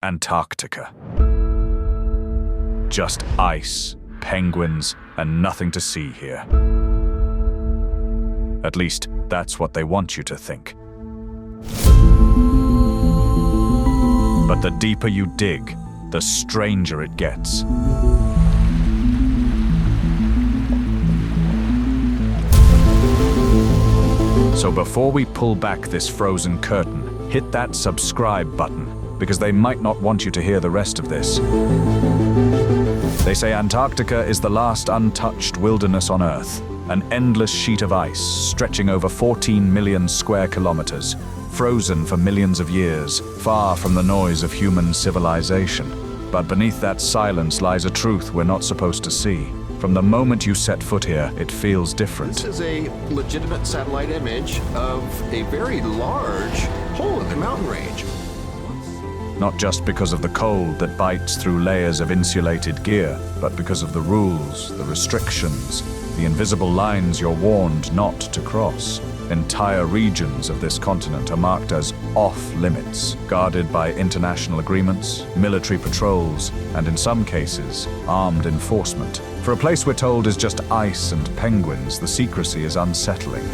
Antarctica. Just ice, penguins, and nothing to see here. At least, that's what they want you to think. But the deeper you dig, the stranger it gets. So before we pull back this frozen curtain, hit that subscribe button, because they might not want you to hear the rest of this. They say Antarctica is the last untouched wilderness on Earth, an endless sheet of ice stretching over 14 million square kilometers, frozen for millions of years, far from the noise of human civilization. But beneath that silence lies a truth we're not supposed to see. From the moment you set foot here, it feels different. This is a legitimate satellite image of a very large hole in the mountain range. Not just because of the cold that bites through layers of insulated gear, but because of the rules, the restrictions, the invisible lines you're warned not to cross. Entire regions of this continent are marked as off-limits, guarded by international agreements, military patrols, and in some cases, armed enforcement. For a place we're told is just ice and penguins, the secrecy is unsettling.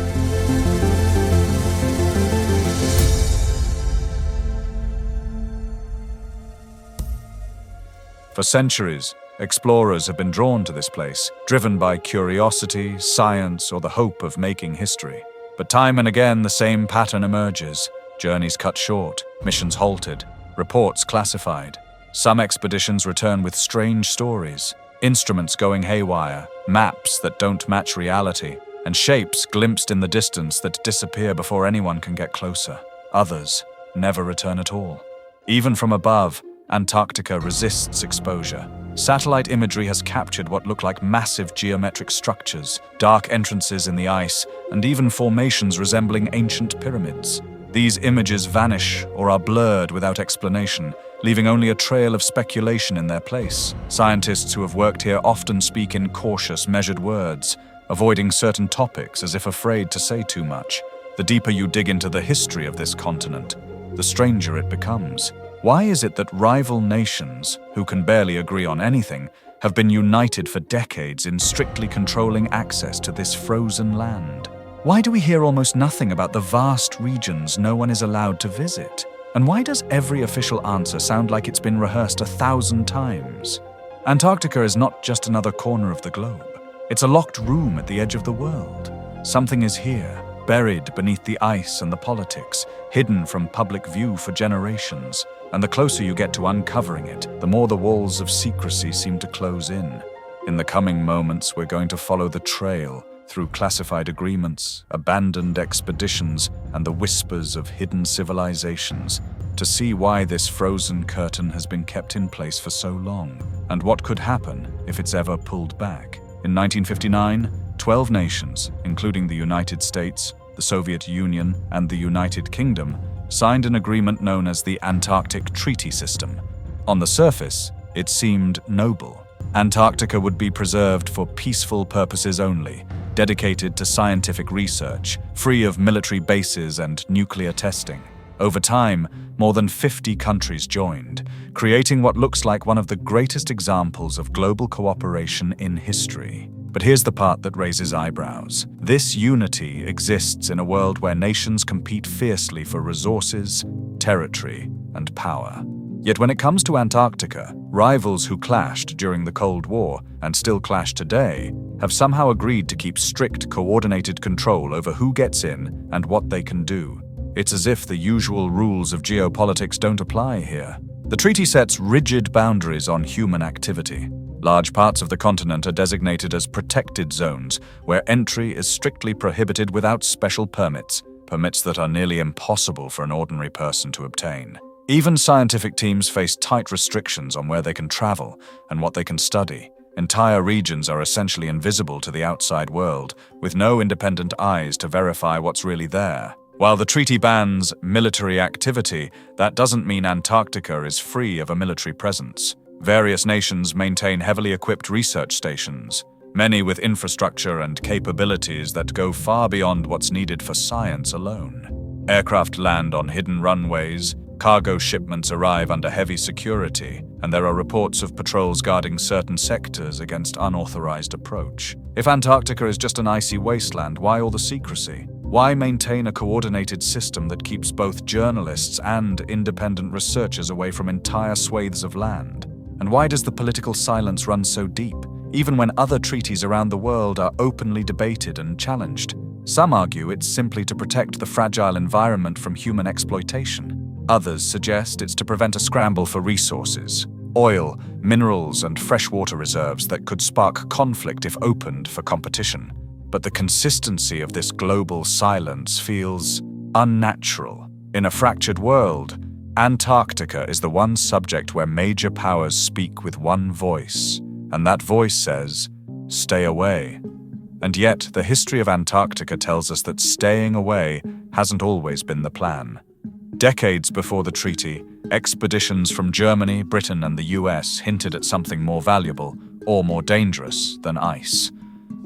For centuries, explorers have been drawn to this place, driven by curiosity, science, or the hope of making history. But time and again, the same pattern emerges. Journeys cut short, missions halted, reports classified. Some expeditions return with strange stories, instruments going haywire, maps that don't match reality, and shapes glimpsed in the distance that disappear before anyone can get closer. Others never return at all. Even from above, Antarctica resists exposure. Satellite imagery has captured what look like massive geometric structures, dark entrances in the ice, and even formations resembling ancient pyramids. These images vanish or are blurred without explanation, leaving only a trail of speculation in their place. Scientists who have worked here often speak in cautious, measured words, avoiding certain topics as if afraid to say too much. The deeper you dig into the history of this continent, the stranger it becomes. Why is it that rival nations, who can barely agree on anything, have been united for decades in strictly controlling access to this frozen land? Why do we hear almost nothing about the vast regions no one is allowed to visit? And why does every official answer sound like it's been rehearsed 1,000 times? Antarctica is not just another corner of the globe. It's a locked room at the edge of the world. Something is here, buried beneath the ice and the politics, hidden from public view for generations. And the closer you get to uncovering it, the more the walls of secrecy seem to close in. In the coming moments, we're going to follow the trail through classified agreements, abandoned expeditions, and the whispers of hidden civilizations to see why this frozen curtain has been kept in place for so long, and what could happen if it's ever pulled back. In 1959, 12 nations, including the United States, the Soviet Union, and the United Kingdom, signed an agreement known as the Antarctic Treaty system. On the surface, it seemed noble. Antarctica would be preserved for peaceful purposes only, dedicated to scientific research, free of military bases and nuclear testing. Over time, more than 50 countries joined, creating what looks like one of the greatest examples of global cooperation in history. But here's the part that raises eyebrows. This unity exists in a world where nations compete fiercely for resources, territory, and power. Yet when it comes to Antarctica, rivals who clashed during the Cold War and still clash today have somehow agreed to keep strict, coordinated control over who gets in and what they can do. It's as if the usual rules of geopolitics don't apply here. The treaty sets rigid boundaries on human activity. Large parts of the continent are designated as protected zones, where entry is strictly prohibited without special permits that are nearly impossible for an ordinary person to obtain. Even scientific teams face tight restrictions on where they can travel and what they can study. Entire regions are essentially invisible to the outside world, with no independent eyes to verify what's really there. While the treaty bans military activity, that doesn't mean Antarctica is free of a military presence. Various nations maintain heavily equipped research stations, many with infrastructure and capabilities that go far beyond what's needed for science alone. Aircraft land on hidden runways, Cargo shipments arrive under heavy security, and there are reports of patrols guarding certain sectors against unauthorized approach. If Antarctica is just an icy wasteland, why all the secrecy? Why maintain a coordinated system that keeps both journalists and independent researchers away from entire swathes of land? And why does the political silence run so deep, even when other treaties around the world are openly debated and challenged? Some argue it's simply to protect the fragile environment from human exploitation. Others suggest it's to prevent a scramble for resources, oil, minerals, and freshwater reserves that could spark conflict if opened for competition. But the consistency of this global silence feels unnatural. In a fractured world, Antarctica is the one subject where major powers speak with one voice, and that voice says, "Stay away." And yet, the history of Antarctica tells us that staying away hasn't always been the plan. Decades before the treaty, expeditions from Germany, Britain, and the US hinted at something more valuable or more dangerous than ice.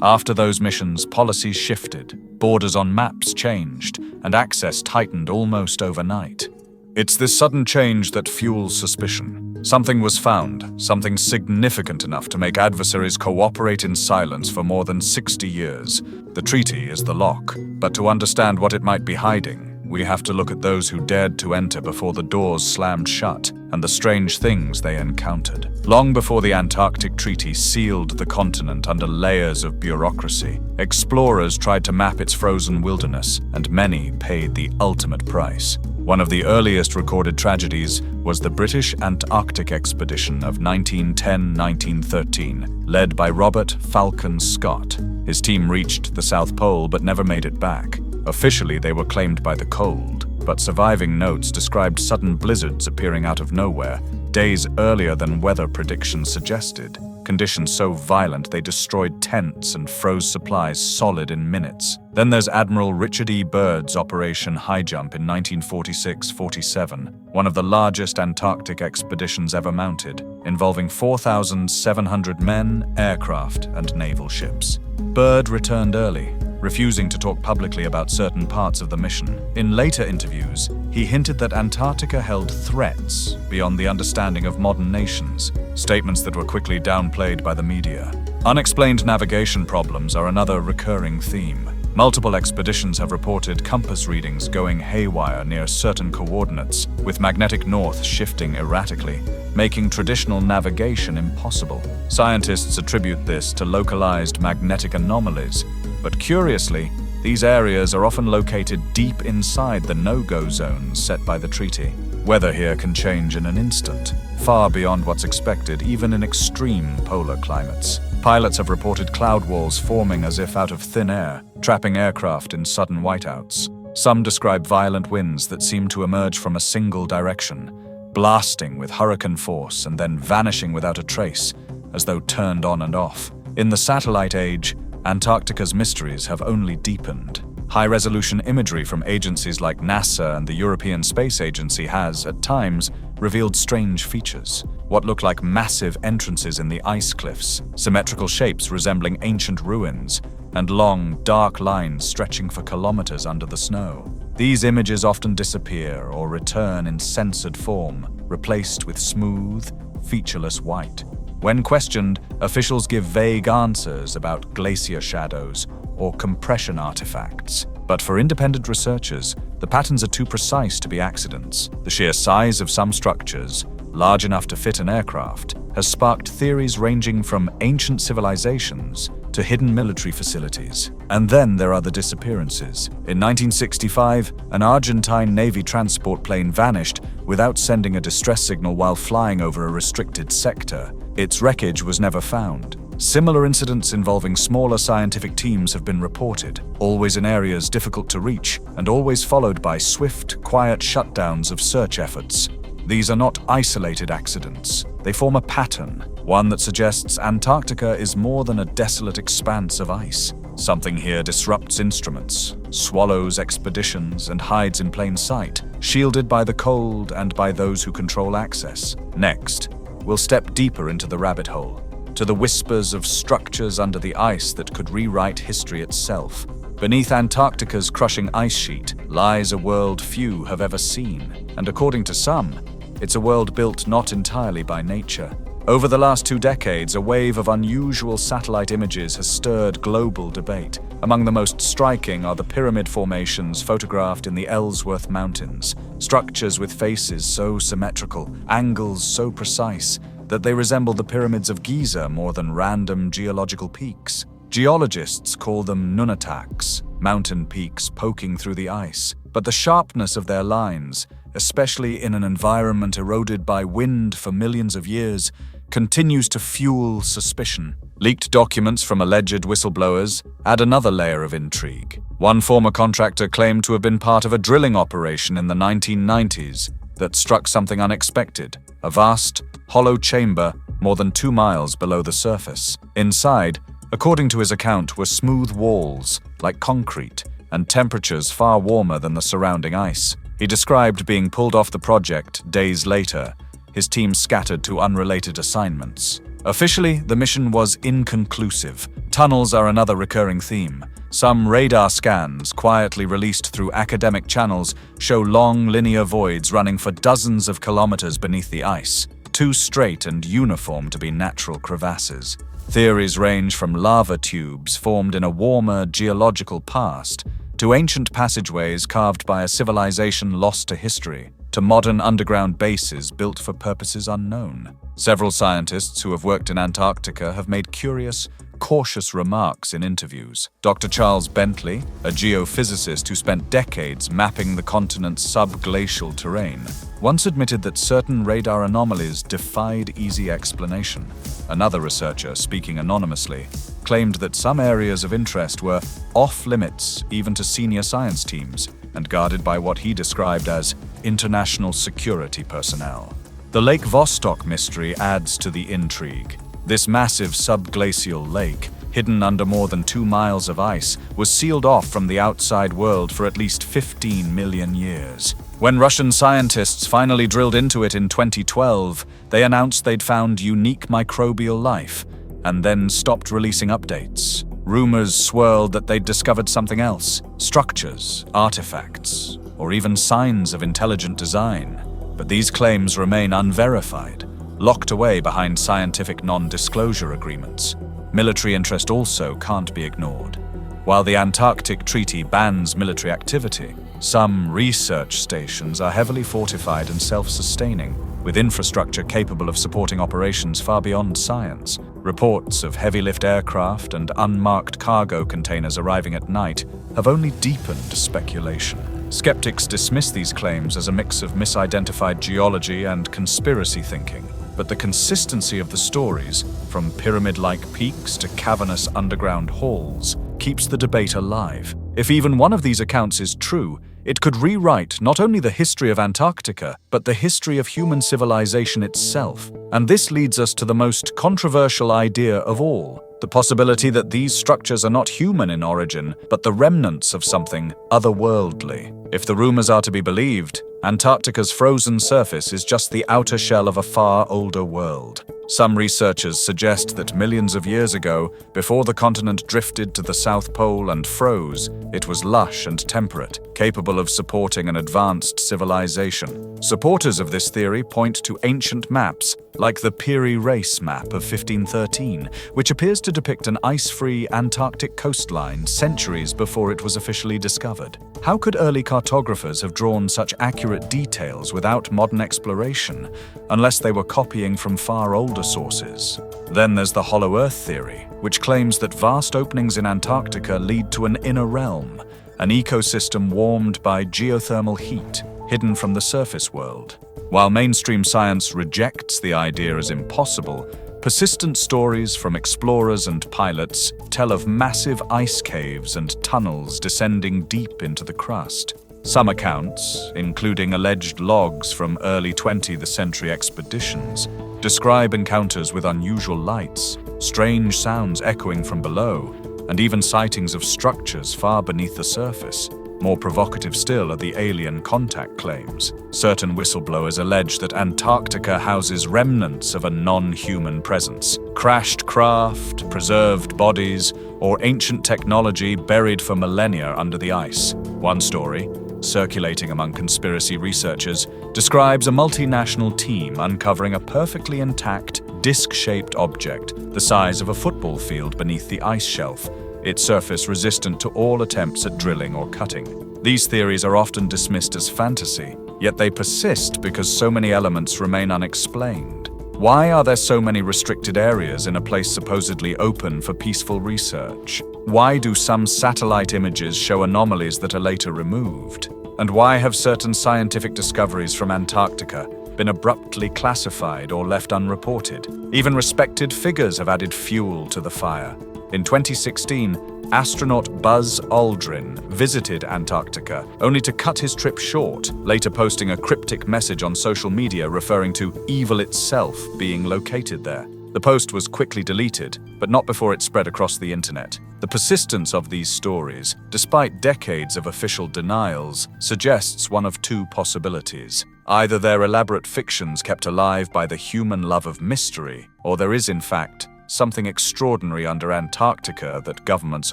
After those missions, policies shifted, borders on maps changed, and access tightened almost overnight. It's this sudden change that fuels suspicion. Something was found, something significant enough to make adversaries cooperate in silence for more than 60 years. The treaty is the lock, but to understand what it might be hiding, we have to look at those who dared to enter before the doors slammed shut and the strange things they encountered. Long before the Antarctic Treaty sealed the continent under layers of bureaucracy, explorers tried to map its frozen wilderness, and many paid the ultimate price. One of the earliest recorded tragedies was the British Antarctic expedition of 1910-1913, led by Robert Falcon Scott. His team reached the South Pole but never made it back. Officially, they were claimed by the cold, but surviving notes described sudden blizzards appearing out of nowhere, days earlier than weather predictions suggested. Conditions so violent they destroyed tents and froze supplies solid in minutes. Then there's Admiral Richard E. Byrd's Operation Highjump in 1946-47, one of the largest Antarctic expeditions ever mounted, involving 4,700 men, aircraft, and naval ships. Byrd returned early, refusing to talk publicly about certain parts of the mission. In later interviews, he hinted that Antarctica held threats beyond the understanding of modern nations, statements that were quickly downplayed by the media. Unexplained navigation problems are another recurring theme. Multiple expeditions have reported compass readings going haywire near certain coordinates, with magnetic north shifting erratically, making traditional navigation impossible. Scientists attribute this to localized magnetic anomalies, but curiously, these areas are often located deep inside the no-go zones set by the treaty. Weather here can change in an instant, far beyond what's expected even in extreme polar climates. Pilots have reported cloud walls forming as if out of thin air, trapping aircraft in sudden whiteouts. Some describe violent winds that seem to emerge from a single direction, blasting with hurricane force and then vanishing without a trace, as though turned on and off. In the satellite age, Antarctica's mysteries have only deepened. High-resolution imagery from agencies like NASA and the European Space Agency has, at times, revealed strange features. What look like massive entrances in the ice cliffs, symmetrical shapes resembling ancient ruins, and long, dark lines stretching for kilometers under the snow. These images often disappear or return in censored form, replaced with smooth, featureless white. When questioned, officials give vague answers about glacier shadows or compression artifacts. But for independent researchers, the patterns are too precise to be accidents. The sheer size of some structures, large enough to fit an aircraft, has sparked theories ranging from ancient civilizations to hidden military facilities. And then there are the disappearances. In 1965, an Argentine Navy transport plane vanished without sending a distress signal while flying over a restricted sector. Its wreckage was never found. Similar incidents involving smaller scientific teams have been reported, always in areas difficult to reach, and always followed by swift, quiet shutdowns of search efforts. These are not isolated accidents. They form a pattern, one that suggests Antarctica is more than a desolate expanse of ice. Something here disrupts instruments, swallows expeditions, and hides in plain sight, shielded by the cold and by those who control access. Next, we'll step deeper into the rabbit hole, to the whispers of structures under the ice that could rewrite history itself. Beneath Antarctica's crushing ice sheet lies a world few have ever seen, and according to some, it's a world built not entirely by nature. Over the last 2 decades, a wave of unusual satellite images has stirred global debate. Among the most striking are the pyramid formations photographed in the Ellsworth Mountains, structures with faces so symmetrical, angles so precise, that they resemble the pyramids of Giza more than random geological peaks. Geologists call them nunataks, mountain peaks poking through the ice, but the sharpness of their lines, especially in an environment eroded by wind for millions of years, continues to fuel suspicion. Leaked documents from alleged whistleblowers add another layer of intrigue. One former contractor claimed to have been part of a drilling operation in the 1990s that struck something unexpected: a vast, hollow chamber more than 2 miles below the surface. Inside, according to his account, were smooth walls, like concrete, and temperatures far warmer than the surrounding ice. He described being pulled off the project days later, his team scattered to unrelated assignments. Officially, the mission was inconclusive. Tunnels are another recurring theme. Some radar scans, quietly released through academic channels, show long linear voids running for dozens of kilometers beneath the ice, too straight and uniform to be natural crevasses. Theories range from lava tubes formed in a warmer geological past, to ancient passageways carved by a civilization lost to history, to modern underground bases built for purposes unknown. Several scientists who have worked in Antarctica have made curious, cautious remarks in interviews. Dr. Charles Bentley, a geophysicist who spent decades mapping the continent's subglacial terrain, once admitted that certain radar anomalies defied easy explanation. Another researcher, speaking anonymously, claimed that some areas of interest were off-limits even to senior science teams and guarded by what he described as international security personnel. The Lake Vostok mystery adds to the intrigue. This massive subglacial lake, hidden under more than 2 miles of ice, was sealed off from the outside world for at least 15 million years. When Russian scientists finally drilled into it in 2012, they announced they'd found unique microbial life, and then stopped releasing updates. Rumors swirled that they'd discovered something else: structures, artifacts, or even signs of intelligent design. But these claims remain unverified, locked away behind scientific non-disclosure agreements. Military interest also can't be ignored. While the Antarctic Treaty bans military activity, some research stations are heavily fortified and self-sustaining, with infrastructure capable of supporting operations far beyond science. Reports of heavy-lift aircraft and unmarked cargo containers arriving at night have only deepened speculation. Skeptics dismiss these claims as a mix of misidentified geology and conspiracy thinking, but the consistency of the stories, from pyramid-like peaks to cavernous underground halls, keeps the debate alive. If even one of these accounts is true, it could rewrite not only the history of Antarctica, but the history of human civilization itself. And this leads us to the most controversial idea of all: the possibility that these structures are not human in origin, but the remnants of something otherworldly. If the rumors are to be believed, Antarctica's frozen surface is just the outer shell of a far older world. Some researchers suggest that millions of years ago, before the continent drifted to the South Pole and froze, it was lush and temperate, capable of supporting an advanced civilization. Supporters of this theory point to ancient maps, like the Peary Race map of 1513, which appears to depict an ice-free Antarctic coastline centuries before it was officially discovered. How could early cartographers have drawn such accurate details without modern exploration, unless they were copying from far older sources? Then there's the Hollow Earth theory, which claims that vast openings in Antarctica lead to an inner realm, an ecosystem warmed by geothermal heat, hidden from the surface world. While mainstream science rejects the idea as impossible, persistent stories from explorers and pilots tell of massive ice caves and tunnels descending deep into the crust. Some accounts, including alleged logs from early 20th century expeditions, describe encounters with unusual lights, strange sounds echoing from below, and even sightings of structures far beneath the surface. More provocative still are the alien contact claims. Certain whistleblowers allege that Antarctica houses remnants of a non-human presence. Crashed craft, preserved bodies, or ancient technology buried for millennia under the ice. One story, circulating among conspiracy researchers, describes a multinational team uncovering a perfectly intact, disc-shaped object the size of a football field beneath the ice shelf, its surface resistant to all attempts at drilling or cutting. These theories are often dismissed as fantasy, yet they persist because so many elements remain unexplained. Why are there so many restricted areas in a place supposedly open for peaceful research? Why do some satellite images show anomalies that are later removed? And why have certain scientific discoveries from Antarctica been abruptly classified or left unreported? Even respected figures have added fuel to the fire. In 2016, astronaut Buzz Aldrin visited Antarctica, only to cut his trip short, later posting a cryptic message on social media referring to evil itself being located there. The post was quickly deleted, but not before it spread across the internet. The persistence of these stories, despite decades of official denials, suggests one of two possibilities. Either they're elaborate fictions kept alive by the human love of mystery, or there is, in fact, something extraordinary under Antarctica that governments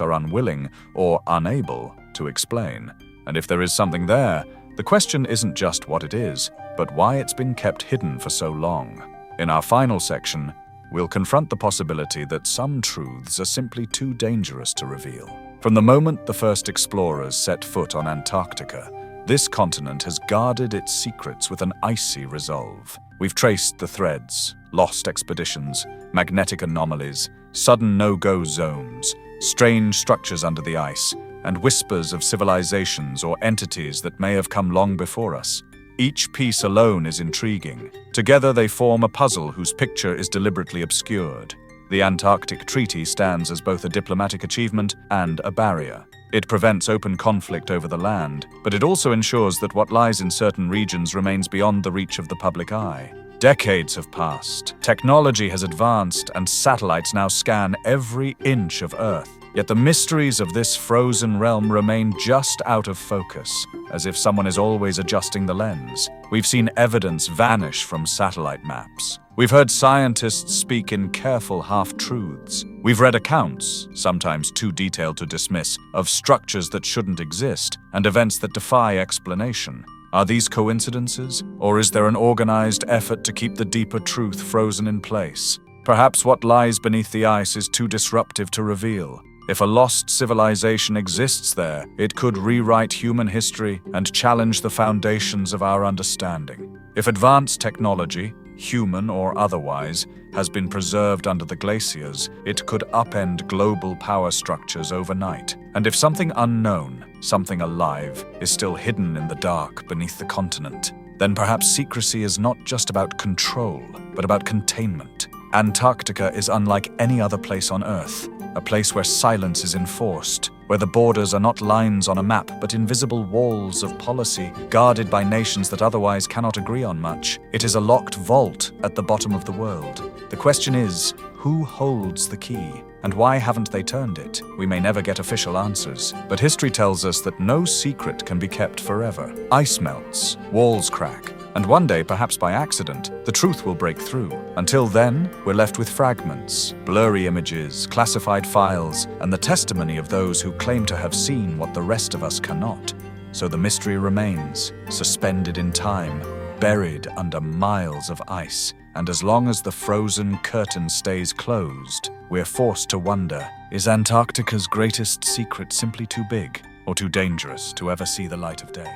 are unwilling or unable to explain. And if there is something there, the question isn't just what it is, but why it's been kept hidden for so long. In our final section, we'll confront the possibility that some truths are simply too dangerous to reveal. From the moment the first explorers set foot on Antarctica, this continent has guarded its secrets with an icy resolve. We've traced the threads, lost expeditions, magnetic anomalies, sudden no-go zones, strange structures under the ice, and whispers of civilizations or entities that may have come long before us. Each piece alone is intriguing. Together they form a puzzle whose picture is deliberately obscured. The Antarctic Treaty stands as both a diplomatic achievement and a barrier. It prevents open conflict over the land, but it also ensures that what lies in certain regions remains beyond the reach of the public eye. Decades have passed, technology has advanced, and satellites now scan every inch of Earth. Yet the mysteries of this frozen realm remain just out of focus, as if someone is always adjusting the lens. We've seen evidence vanish from satellite maps. We've heard scientists speak in careful half-truths. We've read accounts, sometimes too detailed to dismiss, of structures that shouldn't exist and events that defy explanation. Are these coincidences, or is there an organized effort to keep the deeper truth frozen in place? Perhaps what lies beneath the ice is too disruptive to reveal. If a lost civilization exists there, it could rewrite human history and challenge the foundations of our understanding. If advanced technology, human or otherwise, has been preserved under the glaciers, it could upend global power structures overnight. And if something unknown, something alive, is still hidden in the dark beneath the continent, then perhaps secrecy is not just about control, but about containment. Antarctica is unlike any other place on Earth, a place where silence is enforced, where the borders are not lines on a map, but invisible walls of policy, guarded by nations that otherwise cannot agree on much. It is a locked vault at the bottom of the world. The question is, who holds the key? And why haven't they turned it? We may never get official answers, but history tells us that no secret can be kept forever. Ice melts, walls crack, and one day, perhaps by accident, the truth will break through. Until then, we're left with fragments, blurry images, classified files, and the testimony of those who claim to have seen what the rest of us cannot. So the mystery remains, suspended in time, buried under miles of ice. And as long as the frozen curtain stays closed, we're forced to wonder, is Antarctica's greatest secret simply too big or too dangerous to ever see the light of day?